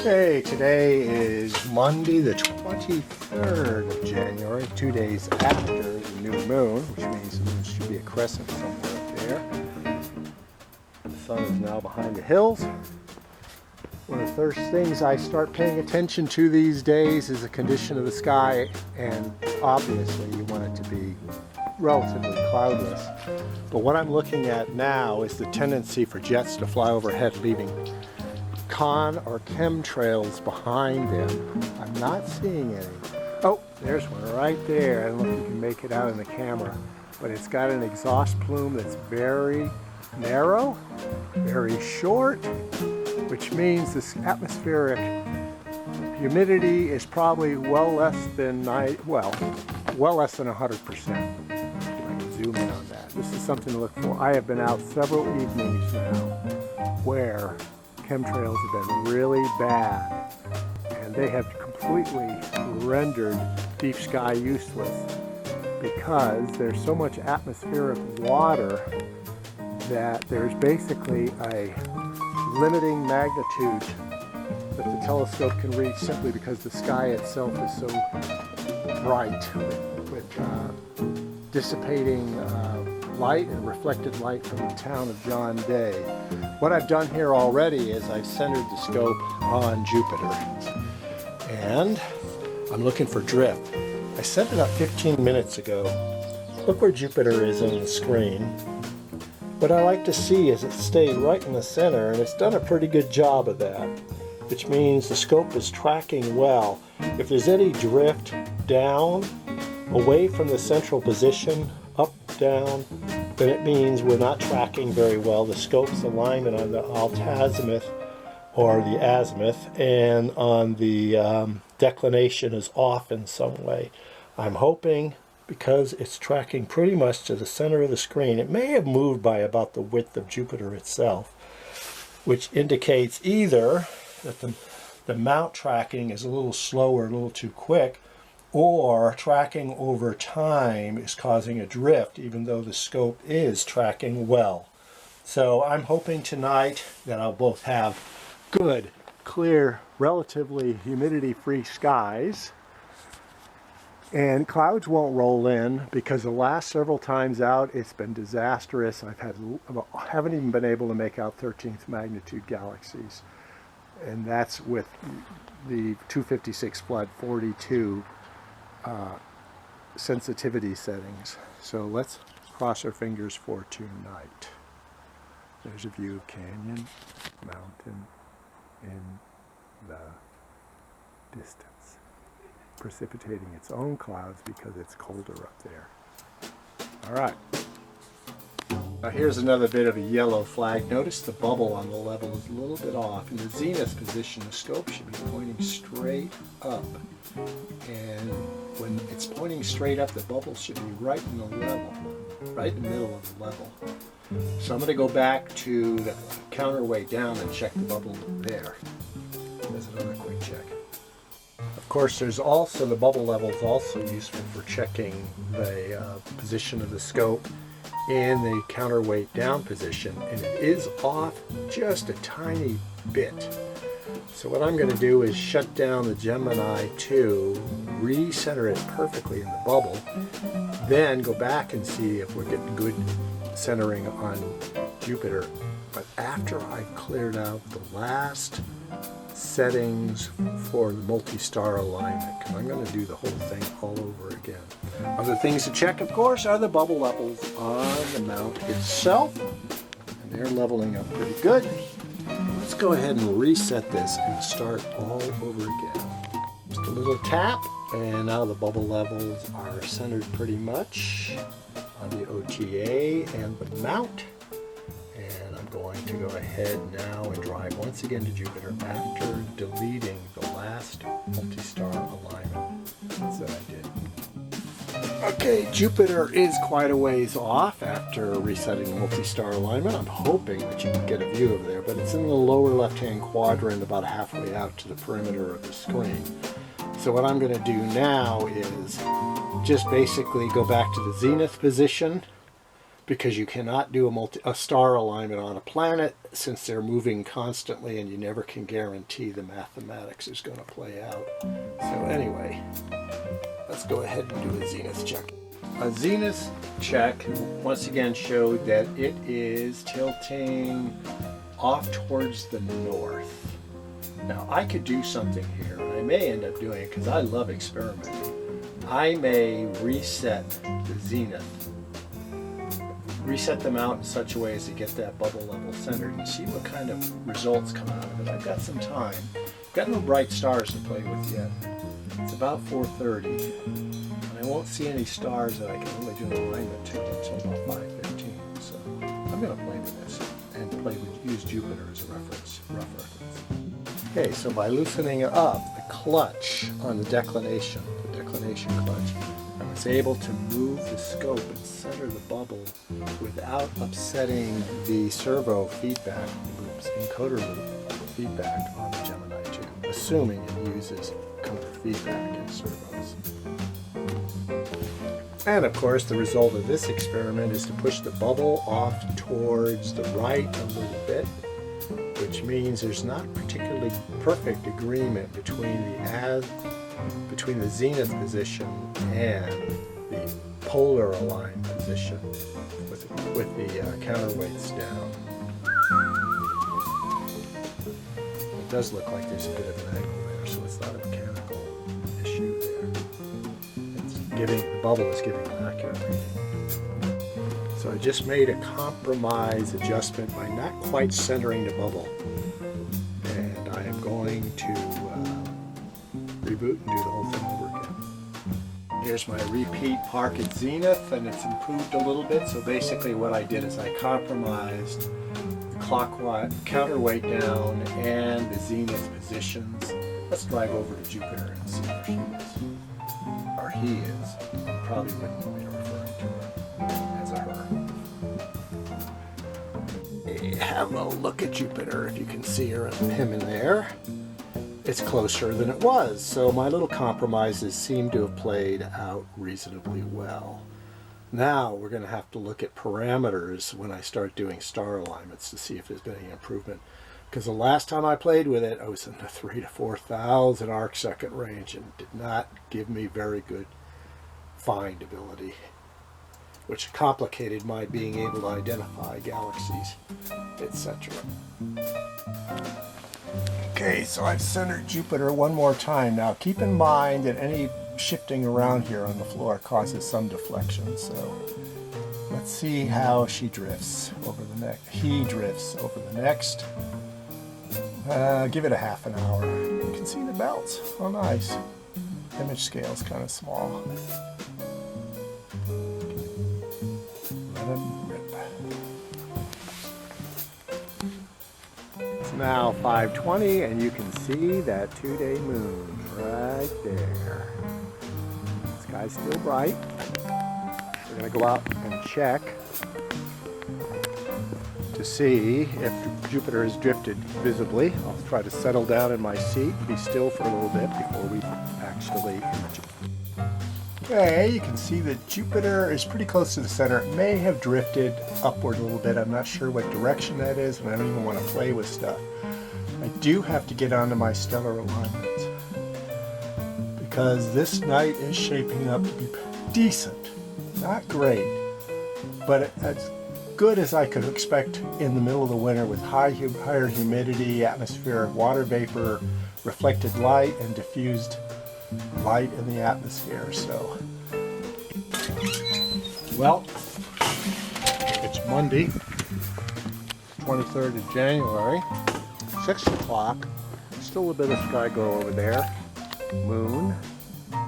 Hey, today is Monday the 23rd of January, 2 days after the new moon, which means the moon should be a crescent somewhere up there. The sun is now behind the hills. One of the first things I start paying attention to these days is the condition of the sky, and obviously you want it to be relatively cloudless. But what I'm looking at now is the tendency for jets to fly overhead, leaving con or chemtrails behind them. I'm not seeing any. Oh, there's one right there. I don't know if you can make it out in the camera, but it's got an exhaust plume that's very narrow, very short, which means this atmospheric humidity is probably well less than 100%. I can zoom in on that. This is something to look for. I have been out several evenings now where chemtrails have been really bad, and they have completely rendered deep sky useless because there's so much atmospheric water that there's basically a limiting magnitude that the telescope can reach simply because the sky itself is so bright with dissipating light and reflected light from the town of John Day. What I've done here already is I've centered the scope on Jupiter, and I'm looking for drift. I set it up 15 minutes ago. Look where Jupiter is on the screen. What I like to see is it stayed right in the center, and it's done a pretty good job of that, which means the scope is tracking well. If there's any drift down, away from the central position, up, down, then it means we're not tracking very well. The scope's alignment on the altazimuth or the azimuth and on the declination is off in some way. I'm hoping, because it's tracking pretty much to the center of the screen, it may have moved by about the width of Jupiter itself, which indicates either that the mount tracking is a little slower, a little too quick, or tracking over time is causing a drift, even though the scope is tracking well. So I'm hoping tonight that I'll both have good, clear, relatively humidity-free skies, and clouds won't roll in, because the last several times out it's been disastrous. I haven't even been able to make out 13th magnitude galaxies, and that's with the 256 flood 42 sensitivity settings. So let's cross our fingers for tonight. There's a view of canyon, mountain in the distance, precipitating its own clouds because it's colder up there. All right. Now here's another bit of a yellow flag. Notice the bubble on the level is a little bit off. In the zenith position, the scope should be pointing straight up. And when it's pointing straight up, the bubble should be right in the level, right in the middle of the level. So I'm going to go back to the counterweight down and check the bubble there. There's another quick check. Of course, there's also the bubble level is also useful for checking the position of the scope in the counterweight down position, and it is off just a tiny bit. So what I'm going to do is shut down the Gemini 2, recenter it perfectly in the bubble, then go back and see if we're getting good centering on Jupiter. But after I've cleared out the last settings for the multi-star alignment, because I'm going to do the whole thing all over again. Other things to check, of course, are the bubble levels on the mount itself, and they're leveling up pretty good. Let's go ahead and reset this and start all over again. Just a little tap, and now the bubble levels are centered pretty much on the OTA and the mount. And I'm going to go ahead now and drive once again to Jupiter after deleting the last multi-star alignment that I did. Okay, Jupiter is quite a ways off after resetting the multi-star alignment. I'm hoping that you can get a view of there, but it's in the lower left-hand quadrant about halfway out to the perimeter of the screen. So what I'm going to do now is just basically go back to the zenith position, because you cannot do a star alignment on a planet since they're moving constantly and you never can guarantee the mathematics is going to play out. So anyway, let's go ahead and do a zenith check. A zenith check once again showed that it is tilting off towards the north. Now I could do something here, and I may end up doing it because I love experimenting. I may reset the zenith, reset them out in such a way as to get that bubble level centered and see what kind of results come out of it. I've got some time. I've got no bright stars to play with yet. It's about 4:30, and I won't see any stars that I can really do an alignment to until about 5:15. So I'm going to play with this and use Jupiter as a rough reference. Okay, so by loosening up the clutch on the declination clutch, I was able to move the scope and center the bubble without upsetting the servo feedback loops, encoder loop feedback on the Gemini 2, assuming it uses encoder feedback in servos. And of course, the result of this experiment is to push the bubble off towards the right a little bit, which means there's not particularly perfect agreement between the zenith position and the polar aligned position with the counterweights down. It does look like there's a bit of an angle there, so it's not a mechanical issue there. The bubble is giving an accurate reading. So I just made a compromise adjustment by not quite centering the bubble. And I am going to reboot and do the whole thing over again. Here's my repeat park at zenith, and it's improved a little bit. So basically what I did is I compromised the clockwise counterweight down and the zenith positions. Let's drive over to Jupiter and see where she is. Or he is. Probably wouldn't want me to refer to her as a her. Have a look at Jupiter if you can see her and him in there. It's closer than it was, so my little compromises seem to have played out reasonably well. Now we're going to have to look at parameters when I start doing star alignments to see if there's been any improvement. Because the last time I played with it, I was in the 3,000 to 4,000 arcsecond range and did not give me very good find ability, which complicated my being able to identify galaxies, etc. Okay, so I've centered Jupiter one more time. Now keep in mind that any shifting around here on the floor causes some deflection, so let's see how she drifts over the next. He drifts over the next. Give it a half an hour. You can see the belts. Oh, nice. Image scale is kind of small. Let him rip. It's now 5:20, and you can see that 2-day moon right there. The sky's still bright. We're going to go out and check to see if Jupiter has drifted visibly. I'll try to settle down in my seat, be still for a little bit before we actually image it. Okay, you can see that Jupiter is pretty close to the center. It may have drifted upward a little bit. I'm not sure what direction that is, and I don't even want to play with stuff. I do have to get onto my stellar alignment because this night is shaping up to be decent. Not great, but as good as I could expect in the middle of the winter with higher humidity, atmospheric water vapor, reflected light, and diffused light in the atmosphere. So, well, it's Monday, 23rd of January, 6 o'clock. Still a bit of sky glow over there. Moon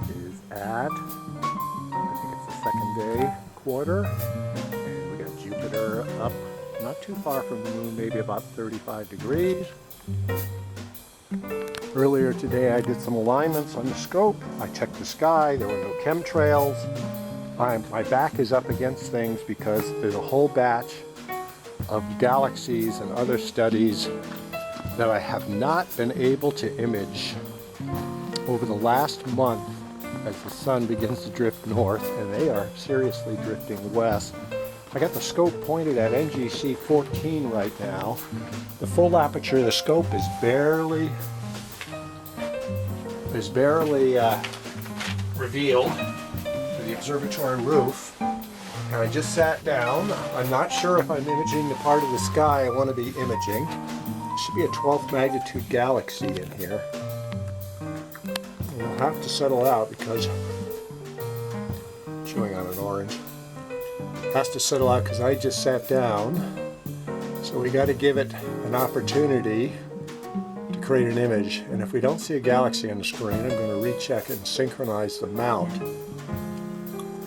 is at, I think it's the second day quarter. And we got Jupiter up not too far from the moon, maybe about 35 degrees. Earlier today I did some alignments on the scope. I checked the sky, there were no chemtrails. My back is up against things because there's a whole batch of galaxies and other studies that I have not been able to image over the last month as the sun begins to drift north, and they are seriously drifting west. I got the scope pointed at NGC 14 right now. The full aperture of the scope is barely revealed to the observatory roof. And I just sat down. I'm not sure if I'm imaging the part of the sky I want to be imaging. There should be a 12th magnitude galaxy in here. We'll have to settle out because chewing on an orange. Has to settle out because I just sat down. So we got to give it an opportunity to create an image. And if we don't see a galaxy on the screen, I'm going to recheck it and synchronize the mount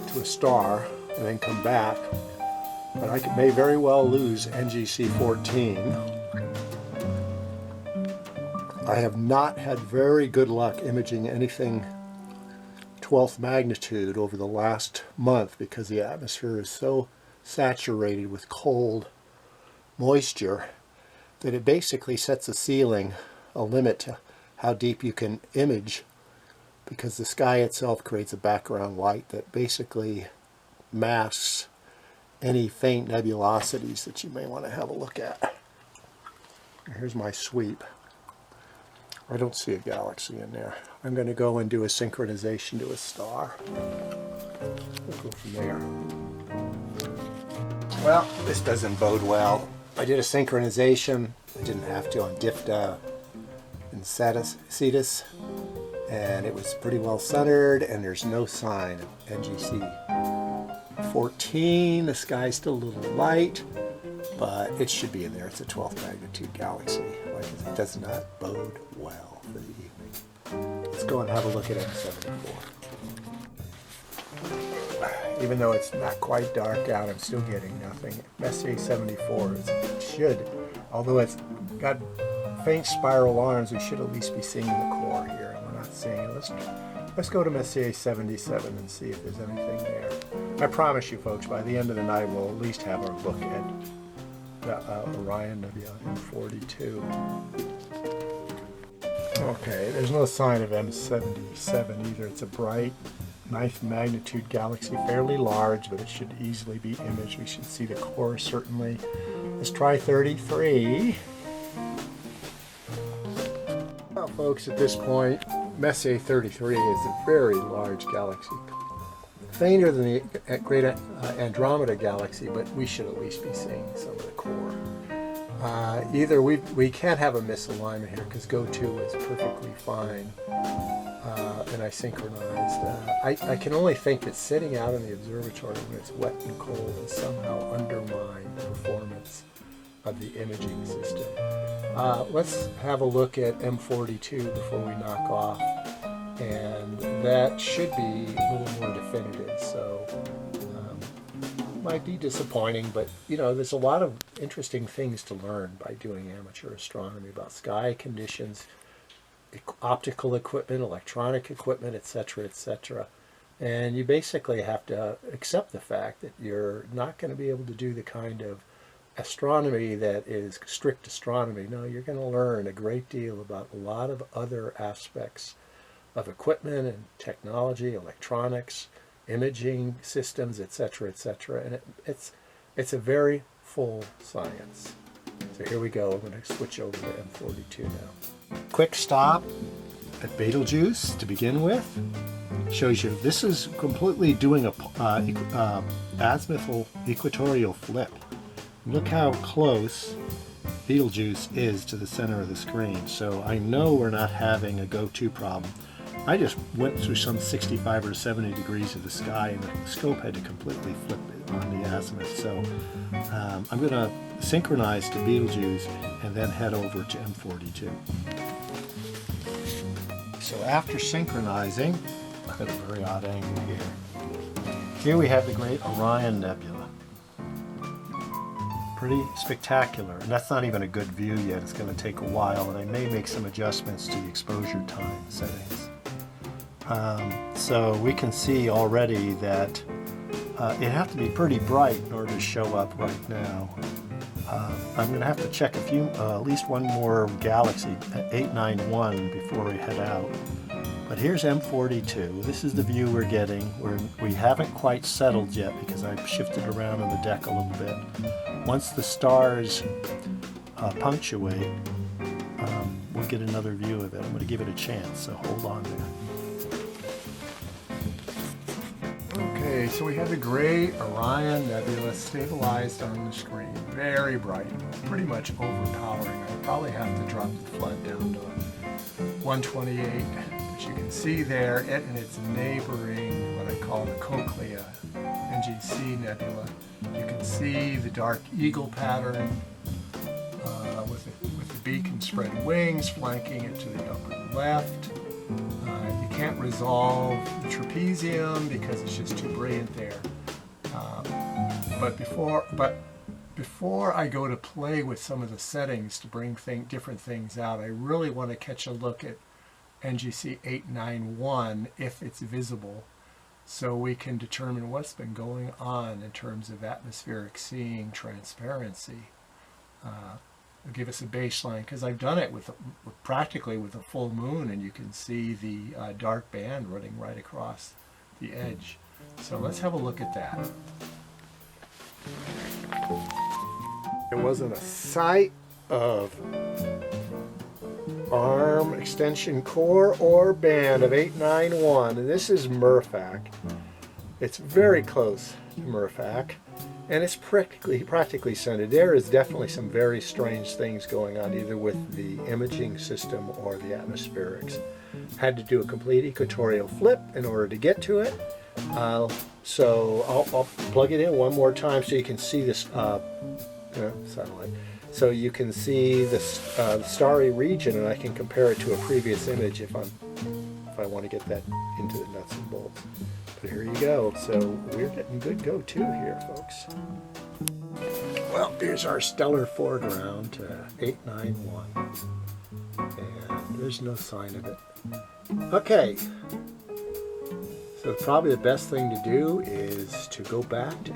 to a star and then come back. But I may very well lose NGC 14. I have not had very good luck imaging anything 12th magnitude over the last month because the atmosphere is so saturated with cold moisture that it basically sets a ceiling, a limit to how deep you can image, because the sky itself creates a background light that basically masks any faint nebulosities that you may want to have a look at. Here's my sweep. I don't see a galaxy in there. I'm going to go and do a synchronization to a star. We'll go from there. Well, this doesn't bode well. I did a synchronization. I didn't have to on Difta and Cetus, and it was pretty well centered, and there's no sign of NGC 14. The sky's still a little light, but it should be in there. It's a 12th magnitude galaxy. Like, it does not bode well for the evening. Let's go and have a look at M74. Even though it's not quite dark out, I'm still getting nothing. Messier 74 should, although it's got faint spiral arms, we should at least be seeing the core here. And we're not seeing it. Let's go to Messier 77 and see if there's anything there. I promise you folks, by the end of the night we'll at least have our look at the Orion Nebula M42. Okay, there's no sign of M77 either. It's a bright 9th magnitude galaxy, fairly large, but it should easily be imaged. We should see the core certainly. Let's try 33. Well, folks, at this point, Messier 33 is a very large galaxy. Fainter than the great Andromeda galaxy, but we should at least be seeing some of the core. Either we can't have a misalignment here because goto is perfectly fine, and I synchronized. I can only think that sitting out in the observatory when it's wet and cold will somehow undermine the performance of the imaging system. Let's have a look at M42 before we knock off, and that should be a little more definitive. So might be disappointing, but you know, there's a lot of interesting things to learn by doing amateur astronomy about sky conditions, optical equipment, electronic equipment, etc., etc. And you basically have to accept the fact that you're not going to be able to do the kind of astronomy that is strict astronomy. No, you're going to learn a great deal about a lot of other aspects of equipment and technology, electronics, imaging systems, etc., etc. And it's a very full science. So here we go. I'm going to switch over to M42 now. Quick stop at Betelgeuse to begin with. Shows you this is completely doing a azimuthal equatorial flip. Look how close Betelgeuse is to the center of the screen. So I know we're not having a goto problem. I just went through some 65 or 70 degrees of the sky, and the scope had to completely flip it on the azimuth. So I'm going to synchronize to Betelgeuse and then head over to M42. So after synchronizing, I've got a very odd angle here. Here we have the great Orion Nebula. Pretty spectacular, and that's not even a good view yet. It's going to take a while, and I may make some adjustments to the exposure time settings. So we can see already that it has to be pretty bright in order to show up right now. I'm going to have to check at least one more galaxy, 891, before we head out. But here's M42. This is the view we're getting. We haven't quite settled yet because I've shifted around on the deck a little bit. Once the stars punctuate, we'll get another view of it. I'm going to give it a chance, so hold on there. Okay, so we have the great Orion Nebula stabilized on the screen. Very bright, pretty much overpowering. I probably have to drop the flood down to 128. But you can see there, it and its neighboring, what I call the Cochlea NGC Nebula. You can see the dark eagle pattern with the beak and spread wings flanking it to the upper left. You can't resolve the trapezium because it's just too brilliant there. But before I go to play with some of the settings to bring different things out, I really want to catch a look at NGC 891 if it's visible, so we can determine what's been going on in terms of atmospheric seeing transparency. It'll give us a baseline, because I've done it with practically with a full moon, and you can see the dark band running right across the edge. So let's have a look at that. There wasn't a sight of arm, extension core, or band of 891, and this is Murphak. It's very close to Murphak, and it's practically centered. There is definitely some very strange things going on, either with the imaging system or the atmospherics. Had to do a complete equatorial flip in order to get to it. So I'll plug it in one more time so you can see this satellite. So you can see the starry region, and I can compare it to a previous image if I want to get that into the nuts and bolts. But here you go. So we're getting good go-to here, folks. Well, here's our stellar foreground to 891, and there's no sign of it. Okay. So probably the best thing to do is to go back to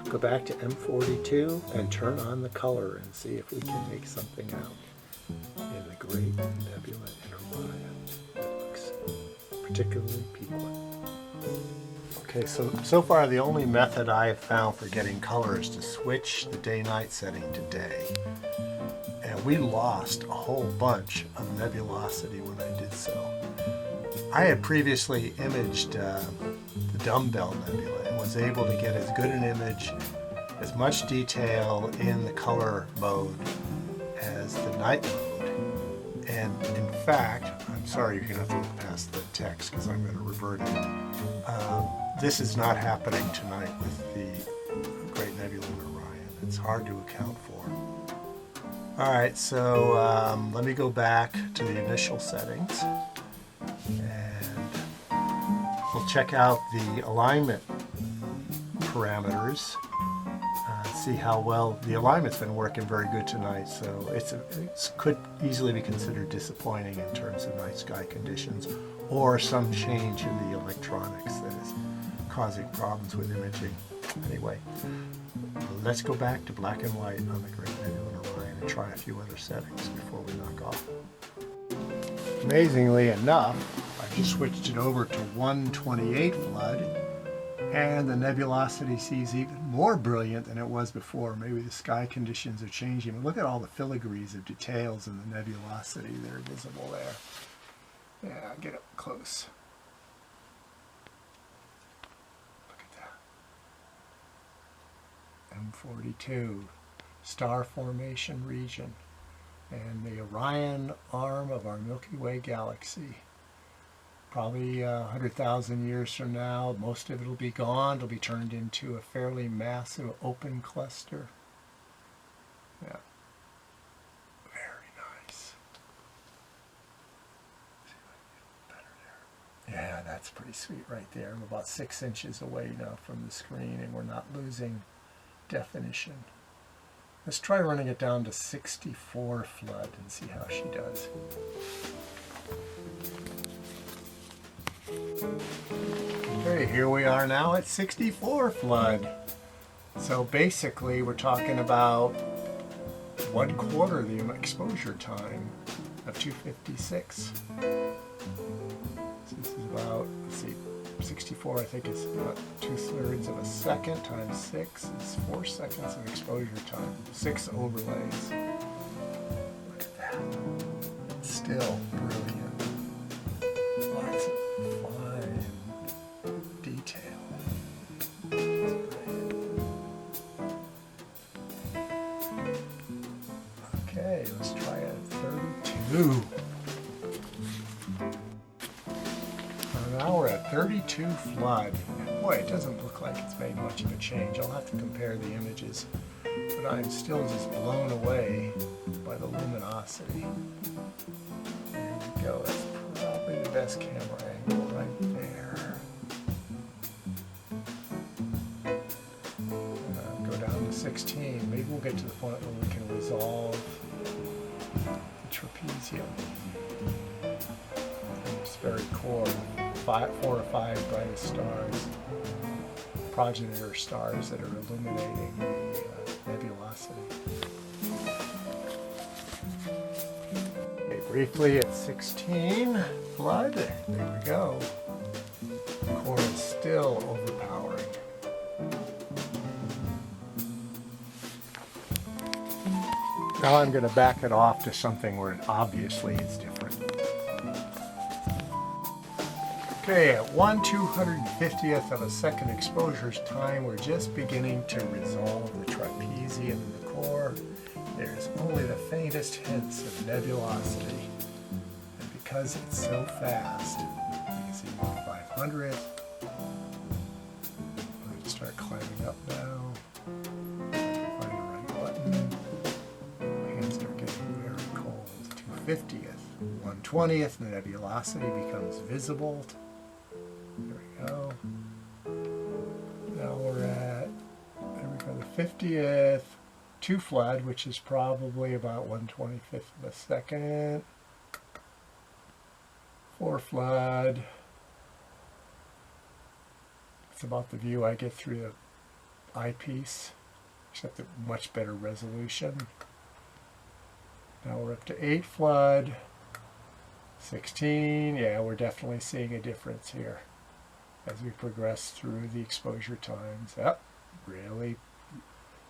M42 and turn on the color and see if we can make something out in the great nebula in Orion that looks particularly peacock. Okay, so far the only method I have found for getting color is to switch the day-night setting to day. And we lost a whole bunch of nebulosity when I did so. I had previously imaged the Dumbbell Nebula and was able to get as good an image, as much detail in the color mode as the night mode. And in fact, I'm sorry, you're going to have to look past the text because I'm going to revert it. This is not happening tonight with the Great Nebula in Orion. It's hard to account for. All right, so let me go back to the initial settings. We'll check out the alignment parameters, see how well the alignment's been working very good tonight. So it could easily be considered disappointing in terms of night sky conditions, or some change in the electronics that is causing problems with imaging. Anyway, let's go back to black and white on the Great Nebula in Orion and try a few other settings before we knock off. Amazingly enough, I just switched it over to 128 flood, and the nebulosity seems even more brilliant than it was before. Maybe the sky conditions are changing. But look at all the filigrees of details in the nebulosity that are visible there. Yeah, get up close. Look at that. M42, star formation region, and the Orion arm of our Milky Way galaxy. Probably 100,000 years from now, most of it will be gone. It'll be turned into a fairly massive open cluster. Yeah. Very nice. See if I can get better there. Yeah, that's pretty sweet right there. I'm about 6 inches away now from the screen, and we're not losing definition. Let's try running it down to 64 flood and see how she does. Okay, here we are now at 64 flood. So basically we're talking about 1/4 the exposure time of 256. This is about, let's see, 64, I think it's about 2/3 of a second times 6 is 4 seconds of exposure time. 6 overlays. Look at that. Still brilliant. Lots of fine detail. Okay, let's try it at 32. Now we're at 32 flood. Boy, it doesn't look like it's made much of a change. I'll have to compare the images, but I'm still just blown away by the luminosity. There we go. That's probably the best camera angle right there. Go down to 16. Maybe we'll get to the point where we can resolve the trapezium. It's very core. 4 or 5 brightest stars, progenitor stars that are illuminating the nebulosity. Okay, briefly at 16 flood, there we go. The core is still overpowering. Now I'm going to back it off to something where obviously it's different. Okay, at 1/250th of a second exposure's time, we're just beginning to resolve the trapezium in the core. There's only the faintest hints of nebulosity. And because it's so fast, you can see 1/500th. I'm going to start climbing up now. Find the right button. My hands are getting very cold. 2/50th, 1/20th, the nebulosity becomes visible. There we go. Now we're at, there we go, the 50th, 2 flood, which is probably about 1/25th of a second. 4 flood. It's about the view I get through the eyepiece, except at much better resolution. Now we're up to 8 flood. 16, yeah, we're definitely seeing a difference here as we progress through the exposure times. Yep, really.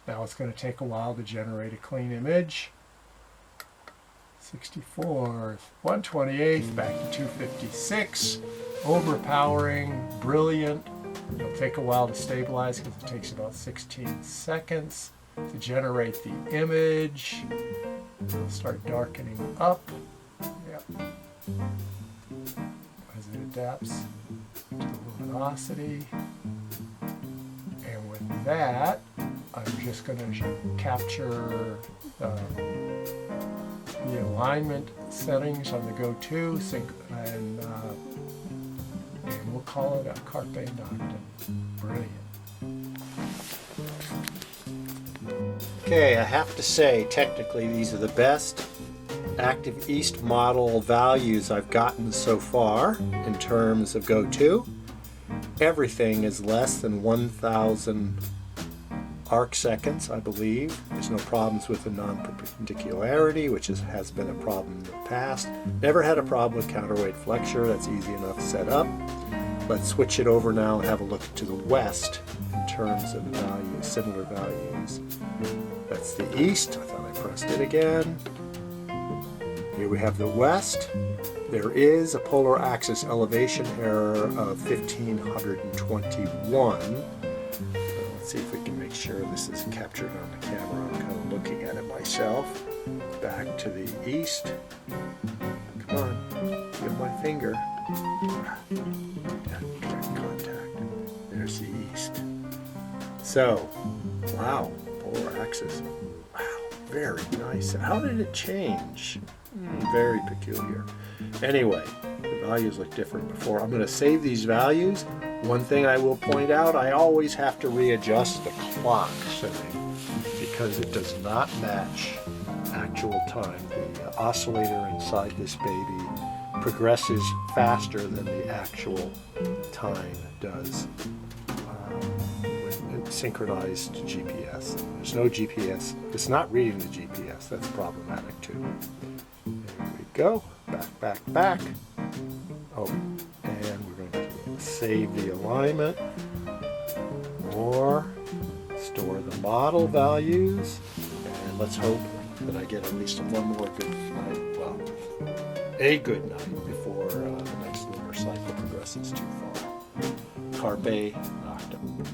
Now it's going to take a while to generate a clean image. 64th, 1/28th, back to 256. Overpowering, brilliant. It'll take a while to stabilize because it takes about 16 seconds to generate the image. It'll start darkening up. Yep. As it adapts to the luminosity. And with that, I'm just going to capture the alignment settings on the goto and we'll call it a carpe noctem. Brilliant. Okay, I have to say, technically these are the best active east model values I've gotten so far in terms of goto. Everything is less than 1,000 arc seconds, I believe. There's no problems with the non-perpendicularity, which has been a problem in the past. Never had a problem with counterweight flexure. That's easy enough to set up. Let's switch it over now and have a look to the west in terms of values, similar values. That's the east. I thought I pressed it again. Here we have the west. There is a polar axis elevation error of 1521. Let's see if we can make sure this is captured on the camera. I'm kind of looking at it myself. Back to the east. Come on, give my finger. Direct contact. There's the east. So, wow, polar axis. Wow, very nice. How did it change? Very peculiar. Anyway, the values look different before. I'm going to save these values. One thing I will point out, I always have to readjust the clock setting because it does not match actual time. The oscillator inside this baby progresses faster than the actual time does when it's synchronized to GPS. There's no GPS. It's not reading the GPS. That's problematic too. There we go. Back. Oh, and save the alignment or store the model values, and let's hope that I get at least one more good night, well, a good night before the next lunar cycle progresses too far. Carpe Noctem.